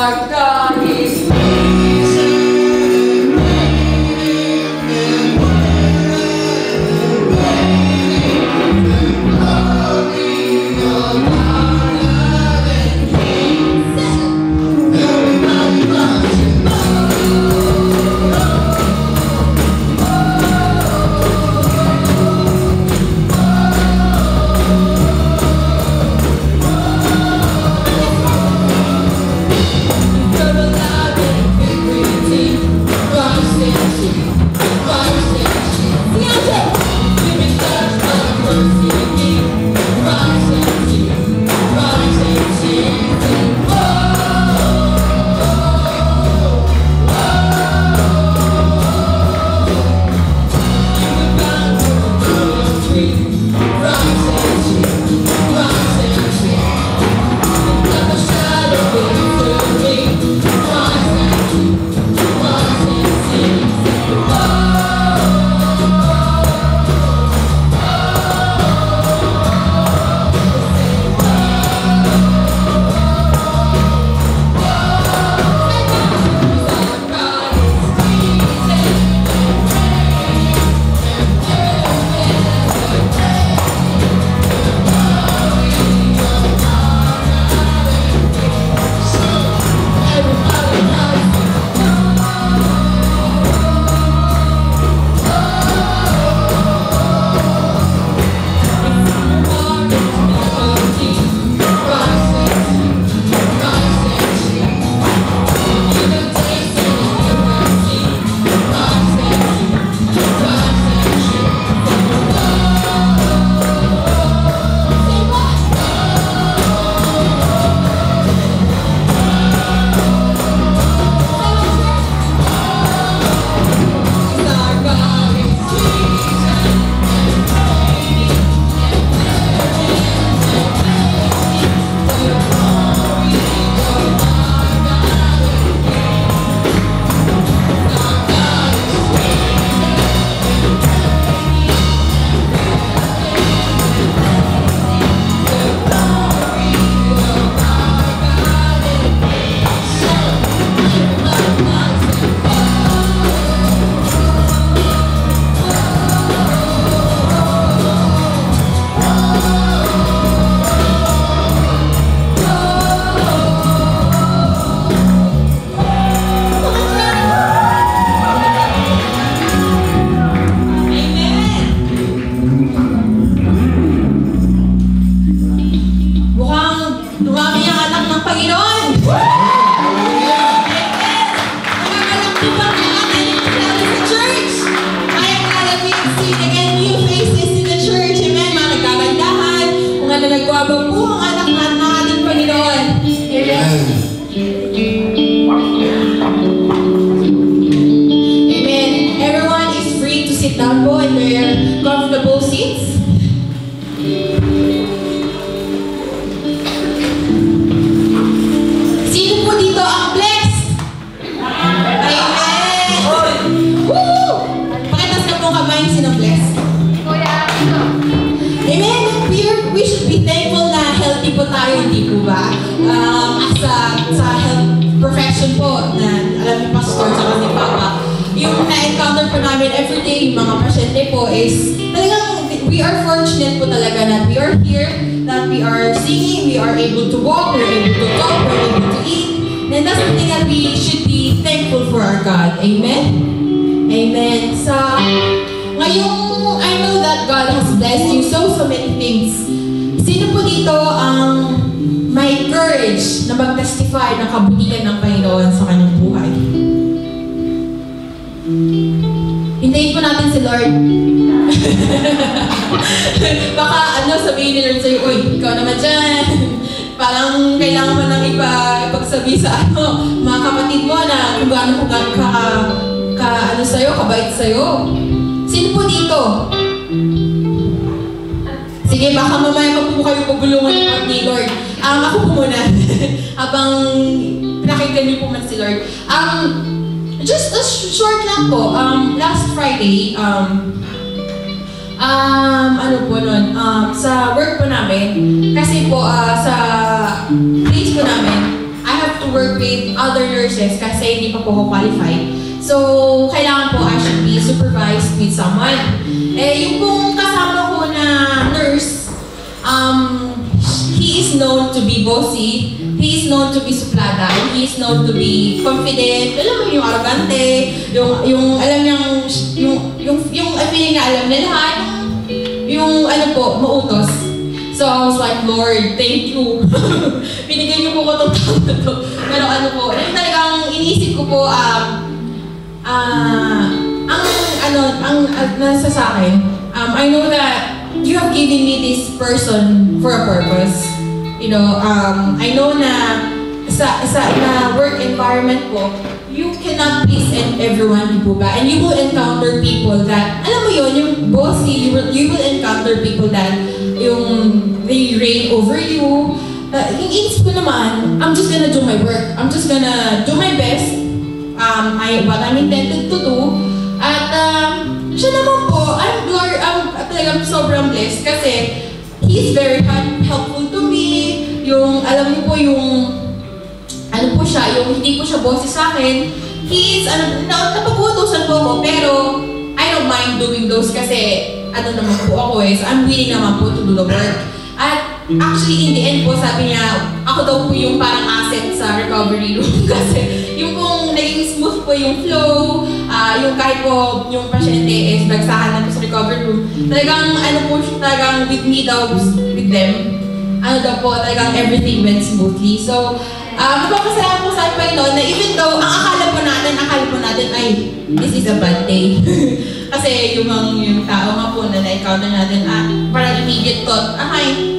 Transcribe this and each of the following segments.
Our God is just a short lang po. Last Friday, ano po nun, sa work po namin, kasi po sa place po namin, I have to work work with other nurses kasi hindi pa po ako qualified. So, kailangan po I should be supervised with someone. Yung pong kasama ko na nurse, he is known to be bossy, he is known to be suplada, and he is known to be confident. Alam mo yung arrogante, yung alam niyang, yung feeling niya alam niya lahat, yung ano po, mautos. So I was like, Lord, thank you. Binigyan niyo po ko itong tao na to. Pero ano po, yung talagang iniisip ko po, nasa sa akin, I know that you have given me this person for a purpose. You know, I know na sa na work environment po, you cannot please everyone, po ba? And you will encounter people that, alam mo yun, yung bossy, you will encounter people that they reign over you. Yung inis ko naman, I'm just gonna do my work. I'm just gonna do my best. What I'm intended to do. At siya naman po, I'm talagang sobrang blessed kasi he's very helpful to me. Yung, alam niyo po yung, ano po siya, yung hindi po siya bossy sa akin. He's, napag-uutusan po ako, pero I don't mind doing those kasi, ano naman po ako so I'm willing naman po to do the work. At actually, in the end po, sabi niya, ako daw po yung parang asset sa recovery room kasi yung pong naging smooth po yung flow, yung kahit po yung pasyente is nagsahan na po sa recovery room, talagang ano po siya, talagang with me daw, with them, ano daw po, talagang everything went smoothly. So, magpapasalamat po sa Panginoon na even though ang akala po natin ay this is a bad day. Kasi yung tao nga po na na-encounter natin, parang immediate thought,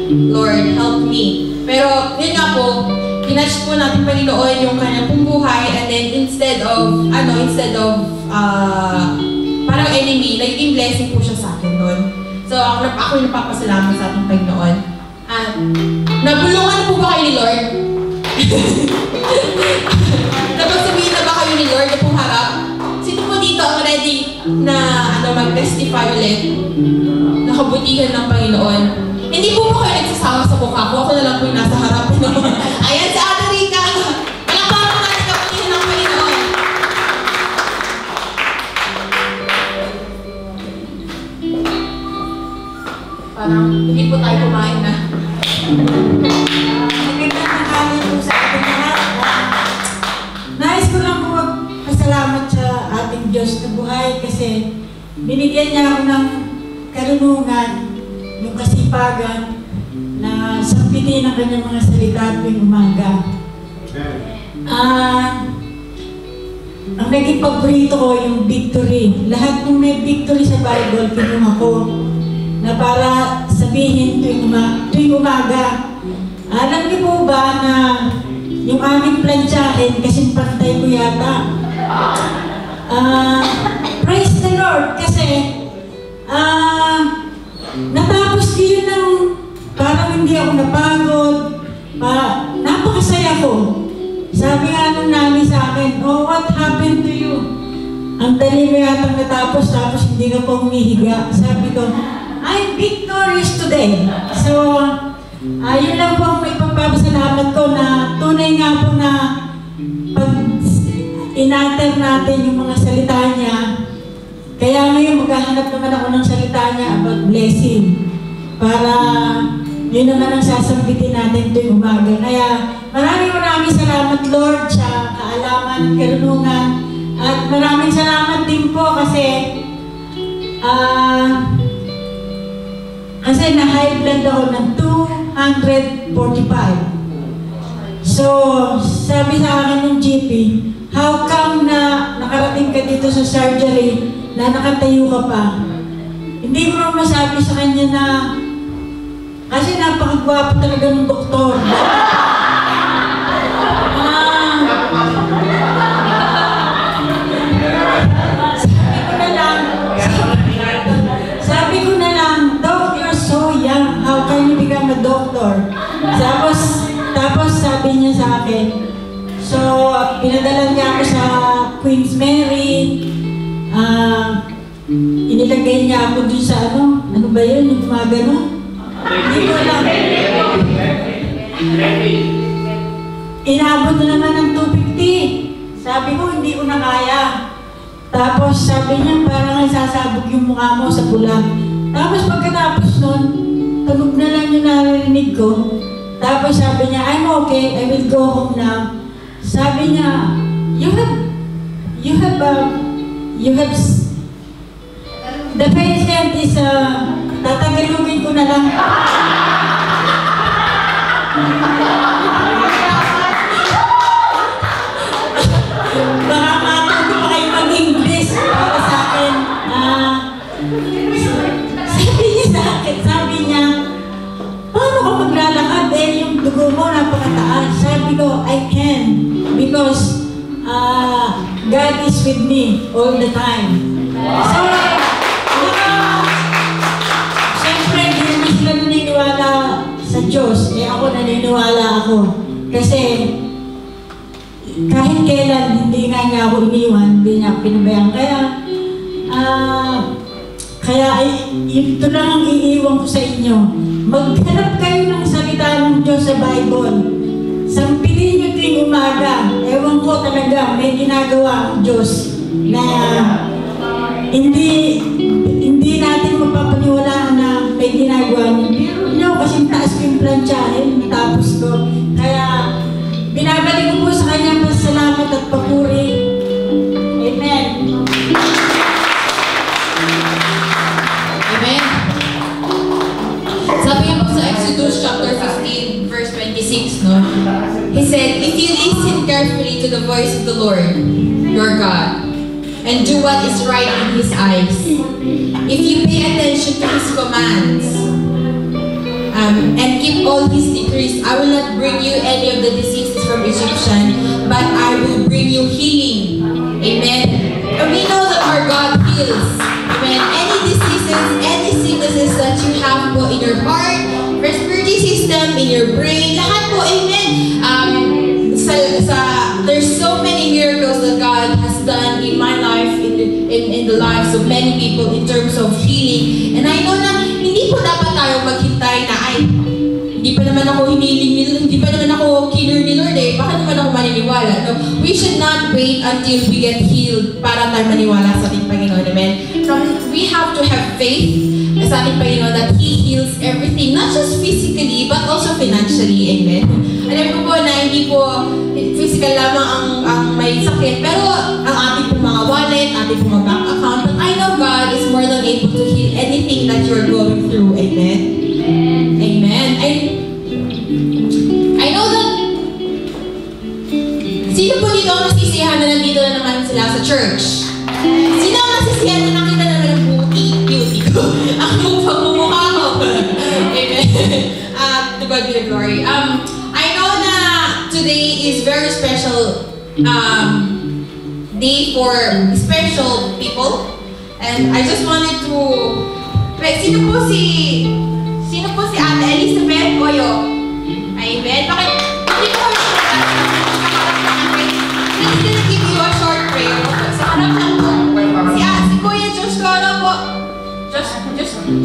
Lord, help me. Pero yun nga po, pinatch po natin Panginoon yung kanyang pong buhay and then instead of parang enemy, naging blessing po siya sa akin doon. So ako yung napapasalamat sa ating Panginoon. Nabulungan po ba kayo ni Lord? Napagsabihin na ba kayo ni Lord na pong harap? Sino po dito ang ready na mag-testify ulit na kabutihan ng Panginoon? Hindi po ba kayo nagsasawa sa mukha ko? Ako na lang po yung nasa harap. Ayan si Ate Rica! Palakpakan po natin kabutihan ng Panginoon. Parang hindi po tayo kumain na. Magandang tanghali po sa ating lahat. Nais ko lang po magpasalamat sa ating Diyos na buhay kasi binigyan niya ako ng karunungan, yung kasipagan na sampitin ang kanyang mga salita tuwing umaga. Ang naging paborito ko yung victory. Lahat ng may victory sa Bible, kinuha ko na para sabihin tuwing umaga. Alam niyo po ba na yung aming plantsahin, kasing pantay ko yata. Praise the Lord kasi natapos ko yun ng parang hindi ako napagod. Napakasaya ko. Sabi nga nung nani sa akin, oh, what happened to you? Ang dali mo yatang natapos tapos hindi ka pa humihiga. Sabi ko, I'm victorious today. So, yun lang po ang may pagpapasalamat ko na tunay nga po na pag inater natin yung mga salita niya, kaya ngayon maghahanap naman ako ng salita niya about blessing. Para yun naman ang sasambitin natin tuwing umaga. Kaya maraming salamat Lord sa kaalaman, karunungan. At maraming salamat din po kasi na-high blood ako ng 245. So, sabi sa akin ng GP, how come na nakarating ka dito sa surgery na nakatayo ka pa? Hindi mo naman masabi sa kanya na kasi napakagwapo talaga ng doktor. Sabi ko na lang, Doc, you're so young. How can you become a doctor? Tapos sabi niya sa akin, so pinadala niya ako sa Queen's Mary. Inilagay niya ako dun sa ano ba yun, yung gumagano? Hindi ko lang. Inabot na naman ng Sabi ko, hindi ko na kaya. Tapos sabi niya, parang sasabog yung mukha mo sa pula. Tapos pagkatapos nun, tunog na lang yung naririnig ko. Tapos sabi niya, I'm okay, I will go home now. Sabi niya, the patient is, tatagalugin ko na lang. Baka matuto pa kayo mag-English para sa akin. Sabi niya, paano ka maglalakad? Yung dugo mo napakataas. Sabi ko, I can. Because God is with me all the time. So, siyempre, hindi sila naniniwala sa Diyos. Ako naniniwala ako. Kasi, kahit kailan, hindi nga niya ako iniwan, hindi niya ako pinabayaan. Kaya ito lang ang iiwan ko sa inyo. Maghanap kayo ng salita ng Diyos sa Bible. Sampilin nyo tuwing umaga. Ewan ko talaga, may ginagawa ang Diyos na hindi natin mapapaniwalaan na may ginagawa niya. Pero nyo, kasing taas ko yung plantsahin, matapos ko. Kaya, binabalik ko po sa kanya pasalamat at papuri. Amen. Amen. Sabi nga po sa Exodus chapter 15, verse 26, no? He said, if you listen carefully to the voice of the Lord, your God, and do what is right in His eyes, if you pay attention to His commands, and keep all His decrees, I will not bring you any of the diseases from Egyptian, but I will bring you healing. Amen. And we know that our God heals. Amen. Any diseases, any sicknesses that you have po in your heart, respiratory system, in your brain, lahat po, amen. There's so many miracles that God has done in my life, in the lives of many people in terms of healing. And I know na hindi po dapat tayo maghintay na ay, hindi pa naman ako hiniling, hindi pa naman ako killer ni Lord eh, bakit naman ako maniniwala? No? We should not wait until we get healed para tayo maniwala sa ating Panginoon. Amen? We have to have faith sa ating Panginoon that He heals everything, not just physically, but also financially. Amen? Alam ko po na hindi po physical lamang ang may sakit, pero ang ating pong mga wallet, ating pong mga bank account, but I know God is more than able to heal anything that you're going through. Amen? Amen. I know that sino po dito ang nasisiyahan na nandito na naman sila sa church? Sino ang nasisiyahan na nakita naman ang beauty ko? Ang pagmumukha ko. Amen. To God be the glory. I know na today is very special day for special people. And I just wanted to... Sino po si Ate Elizabeth Oyo? Amen. Bakit? Hindi ko kami I'm just gonna give you a short prayer. Sa harap lang po. Si Kuya Josh Coro po.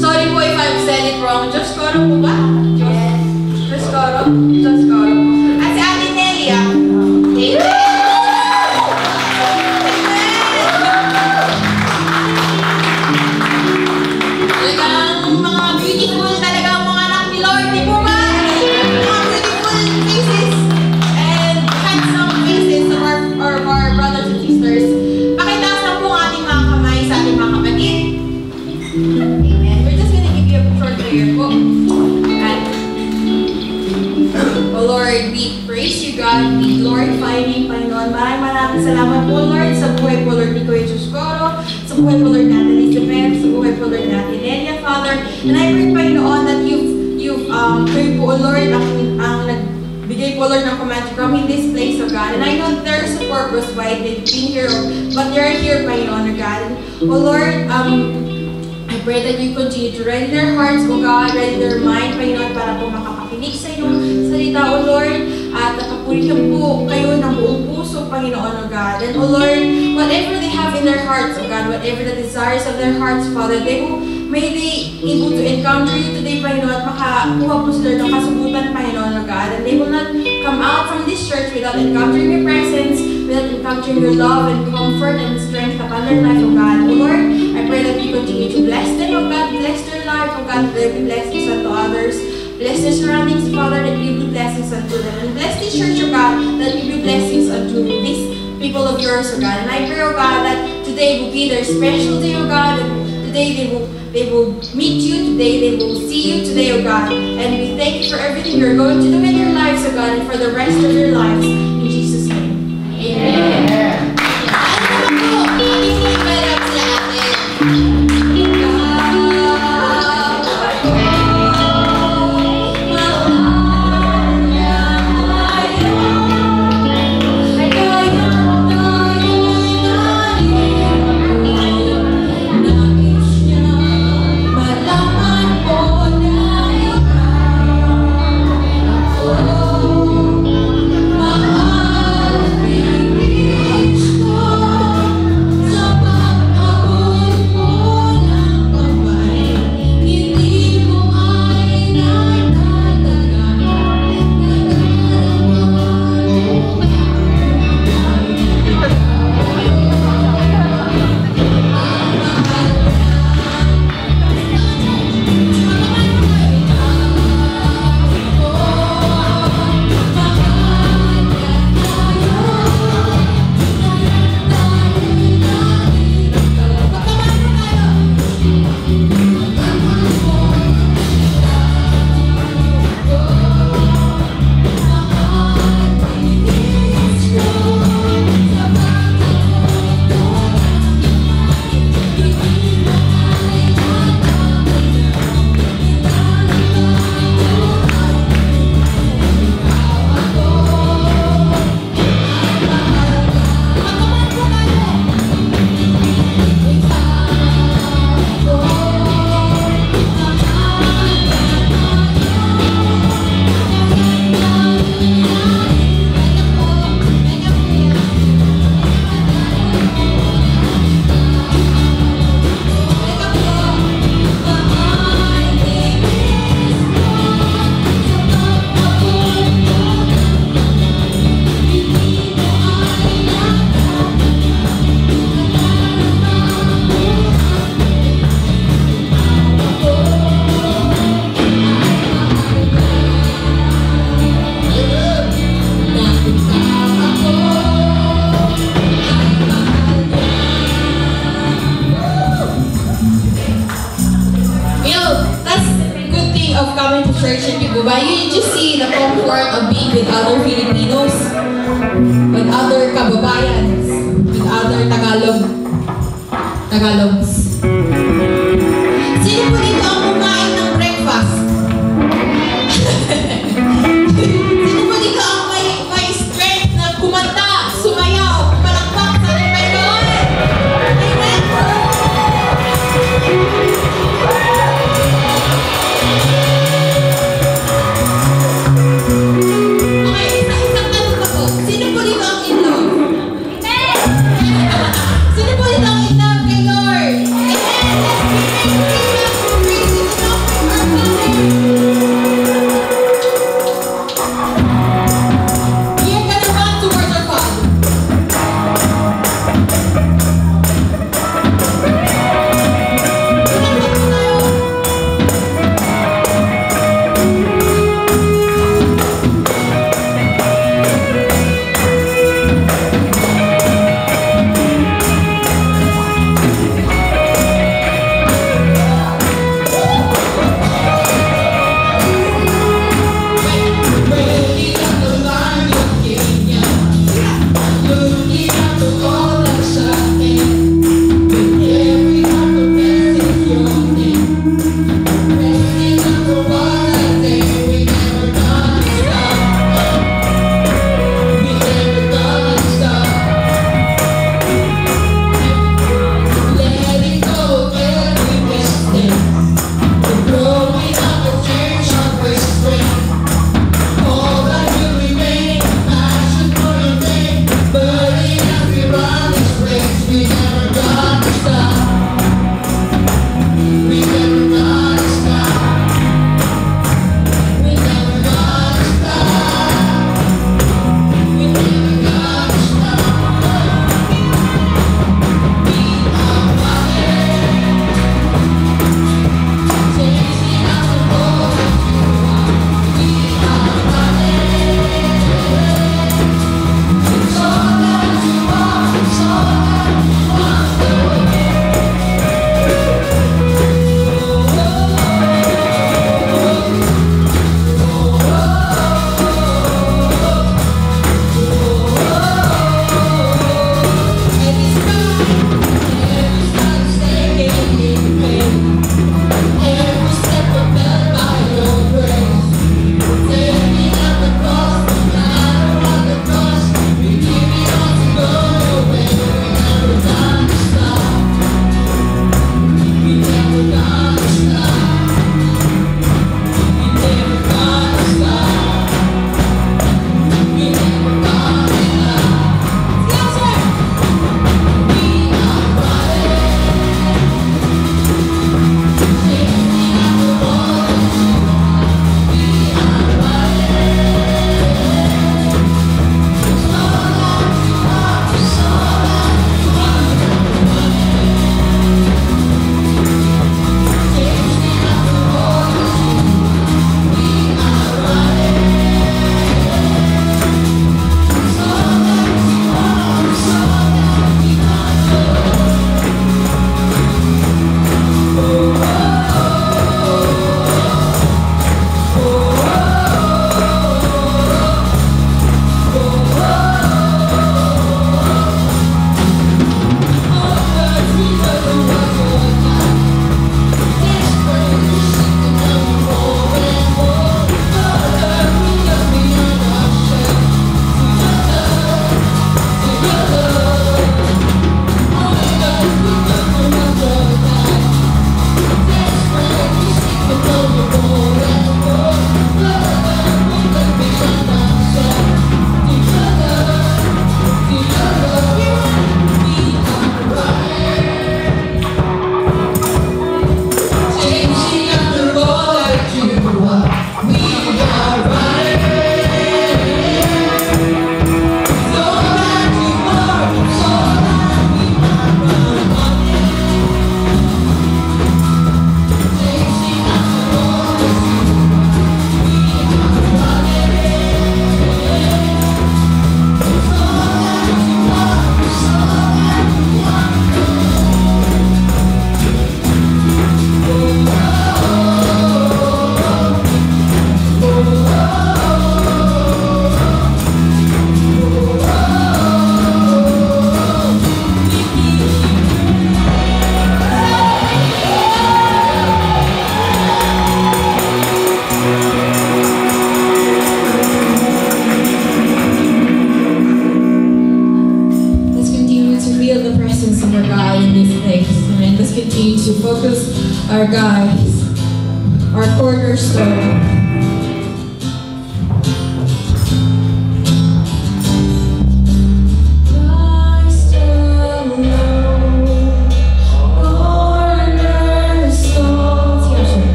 Sorry po if I've said it wrong. Josh Coro po ba? Josh Coro po. At si Ate Nelia. Amen. God, we glorify you, Panginoon. Maraming salamat po, Lord, sa buhay po, Lord, ni Kuya Josh Coro, sa buhay po, Lord, natin Elizabeth, sa buhay po, Lord, natin Nelia, Father. And I pray, Panginoon, that kayo po, Lord, ang nagbigay po, Lord, ng command to come in this place, oh God. And I know there's a purpose why they've been here, but they're here, Panginoon, oh God. And, oh Lord, I pray that you continue to ready their hearts, oh God, ready their mind, Panginoon, para po makapakinig sa iyong salita, oh Lord. At napapurihan po kayo ng buong puso, Panginoon, O God. And, O Lord, whatever they have in their hearts, O God, whatever the desires of their hearts, Father, may they able to encounter you today, Panginoon, at makakuha po sila ng kasubutan, Panginoon, O God. And they will not come out from this church without encountering your presence, without encountering your love and comfort and strength upon their life, oh God. Oh Lord, I pray that you continue to bless them, oh God. Bless their life, oh God. There be blessings unto others. Bless their surroundings, Father, that you be blessings unto them. And bless this church, oh God, that you be blessings unto these people of yours, oh God. And I pray, oh God, that today will be their special day, oh God. And today they will meet you, today they will see you today, oh God. And we thank you for everything you're going to do in their lives, oh God, and for the rest of their lives. In Jesus' name. Amen. Ano naman po? Ating po i-welcome sila atin. You just see the comfort of being with other Filipinos, with other kababayans, with other Tagalogs. Sino po dito ang kumain ng breakfast? Sino po dito ang may strength na kumanta, sumayaw, palakpak sa Panginoon? Amen po! Sino po dito ang in love kay Lord?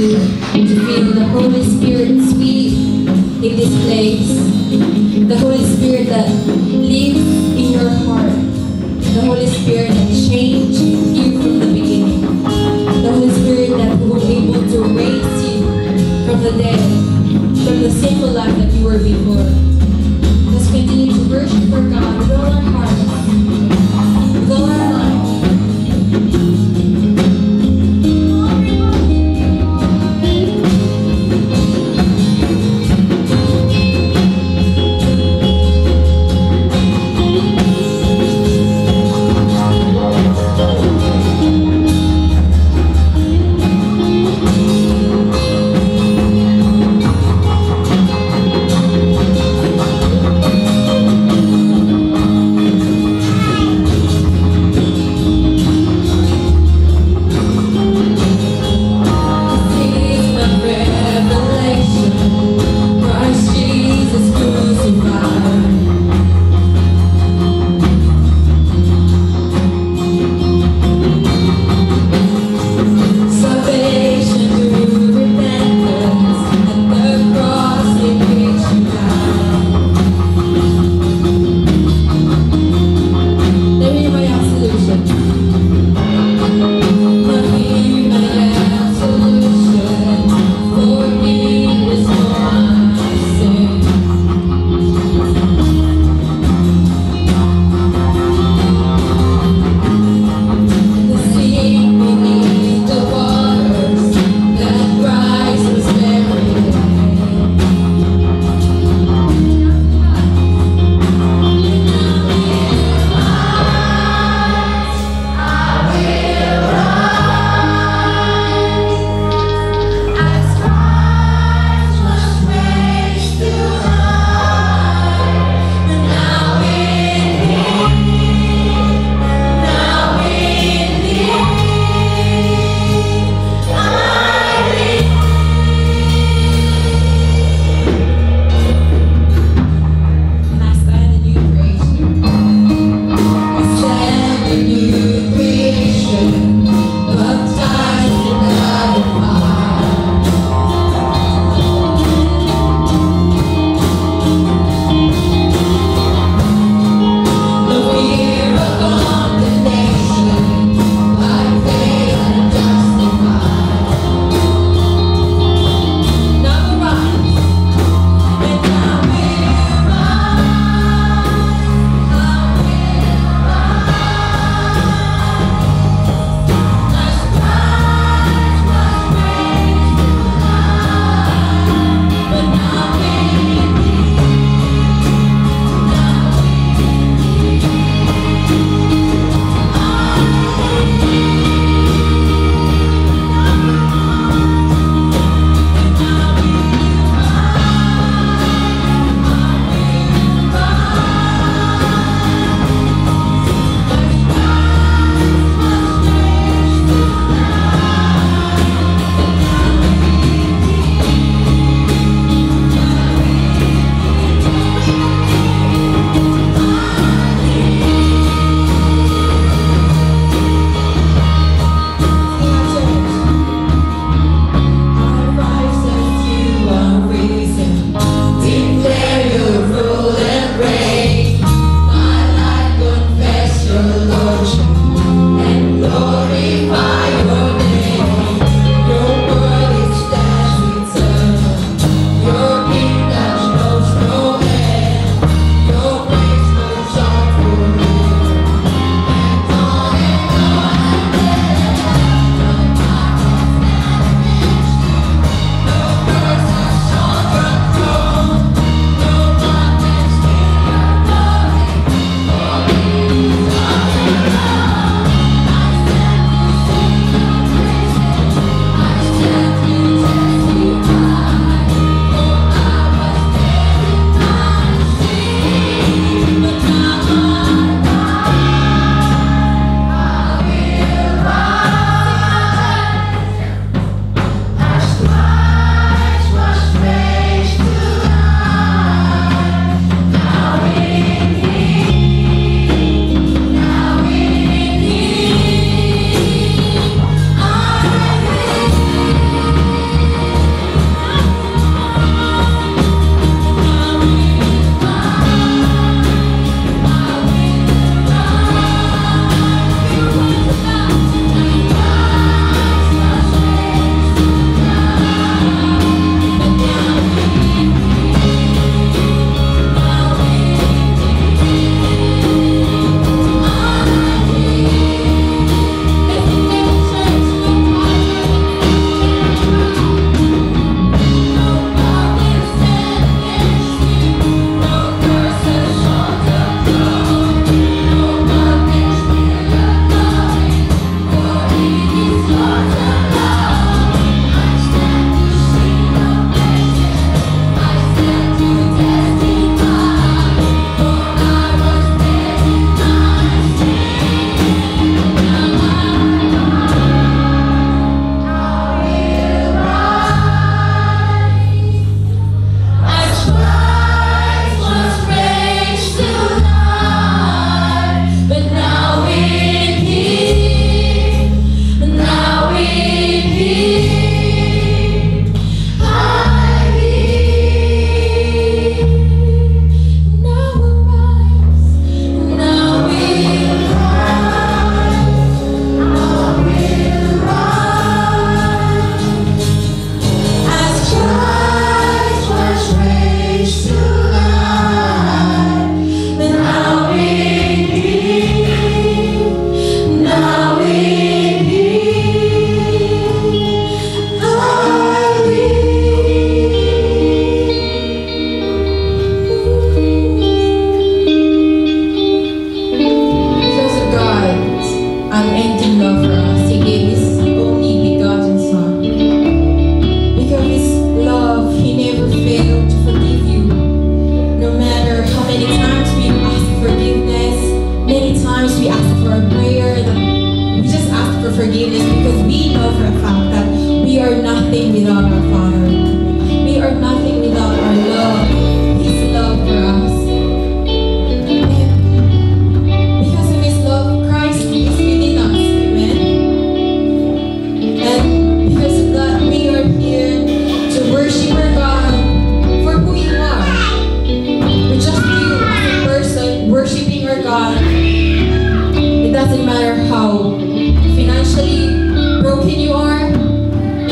to feel the Holy Spirit sweet in this place. The Holy Spirit that lives in your heart. The Holy Spirit that changed you from the beginning. The Holy Spirit that was able to raise you from the dead, from the sinful life that you were before. Let's continue to worship our God with all our hearts, with all our minds. nothing without our Father. We are nothing without our love, His love for us. And because of His love, Christ is within us. Amen. And because of that, we are here to worship our God for who you are. We're just you as a person worshiping our God. It doesn't matter how financially broken you are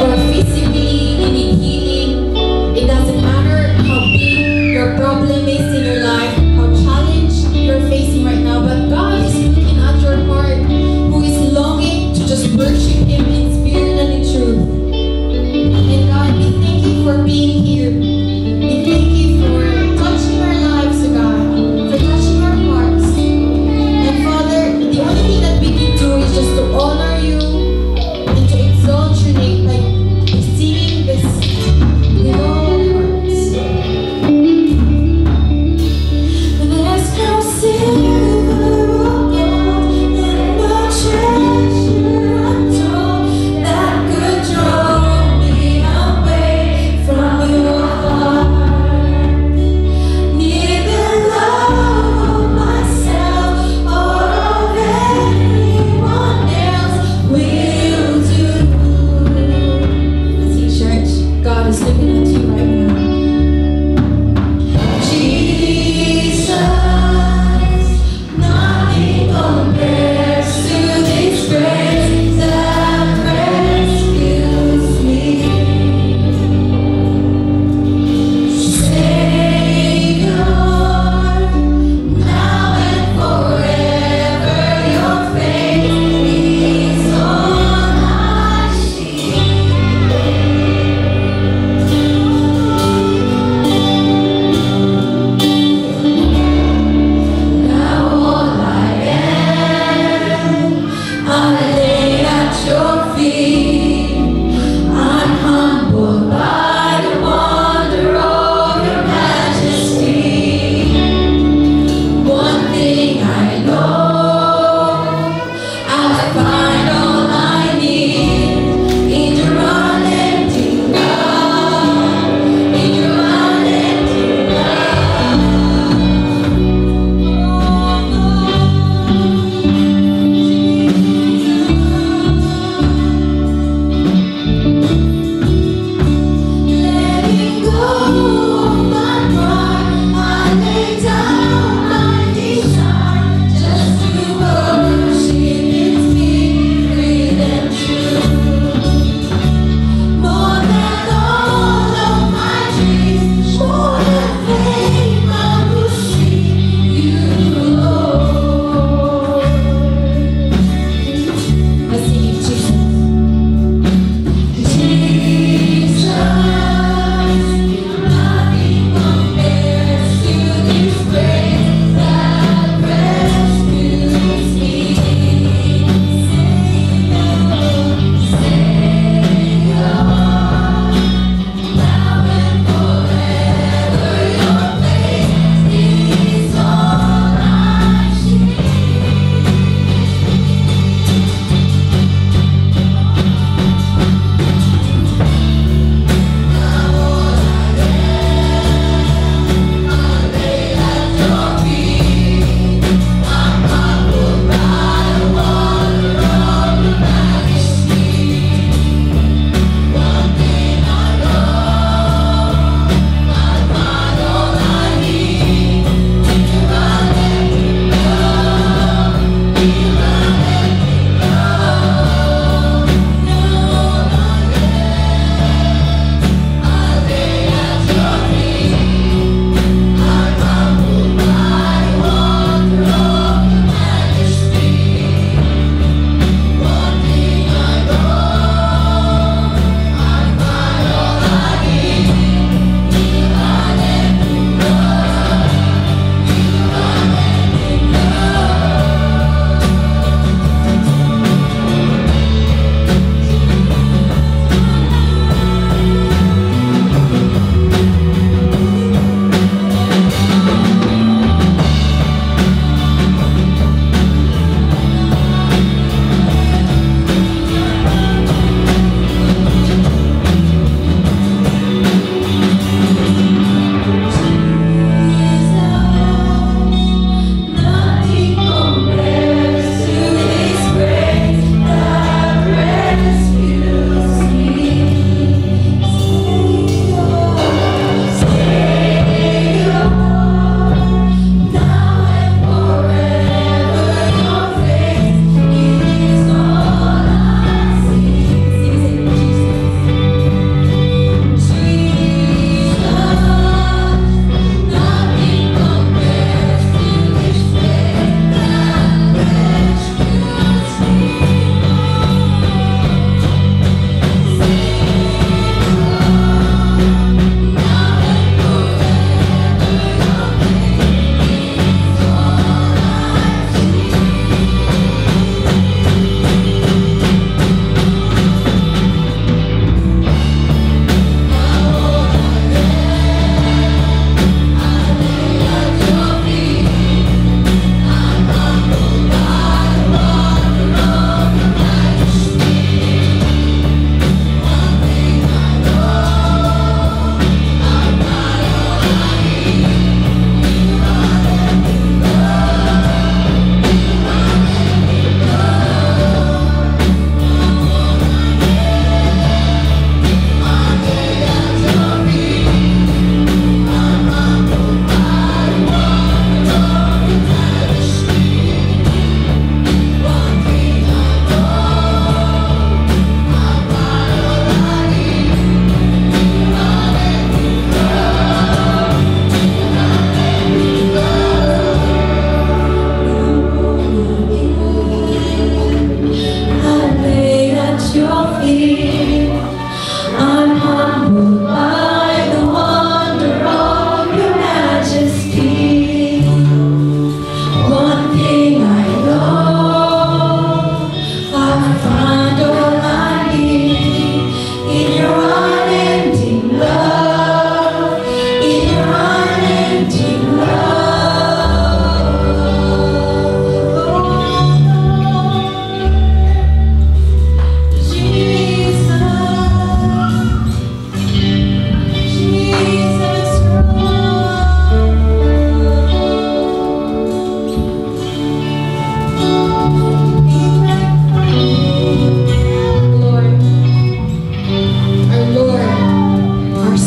or physically you need healing. It doesn't matter how big your problem is in your life, how challenged you're facing right now, but God is looking at your heart, who is longing to just worship Him in spirit and in truth. And God, we thank you for being here. We thank you for touching our lives, God, for touching our hearts. And Father, the only thing that we can do is just to honor you and to exalt your name by singing this with all our hearts. There's no silver or gold and no treasure untold that could draw me away from your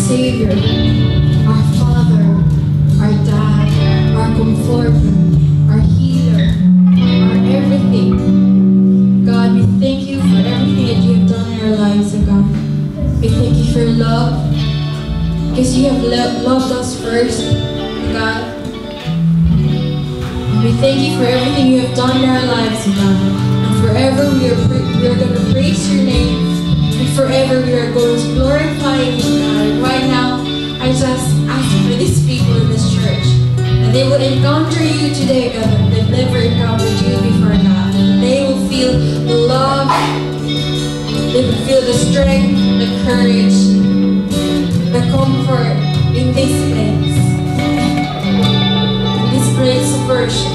Savior, our Father, our Dad, our Comforter, our Healer, our everything. God, we thank you for everything that you have done in our lives, oh God. We thank you for your love, because you have loved us first, oh God. We thank you for everything you have done in our lives, oh God. And forever we are going to praise your name. And forever we are going to glorify you, God. Right now, I just ask for these people in this church that they will encounter you today, God. That they've never encountered you before, God. That they will feel the love, they will feel the strength, the courage, the comfort in this place. In this place of worship.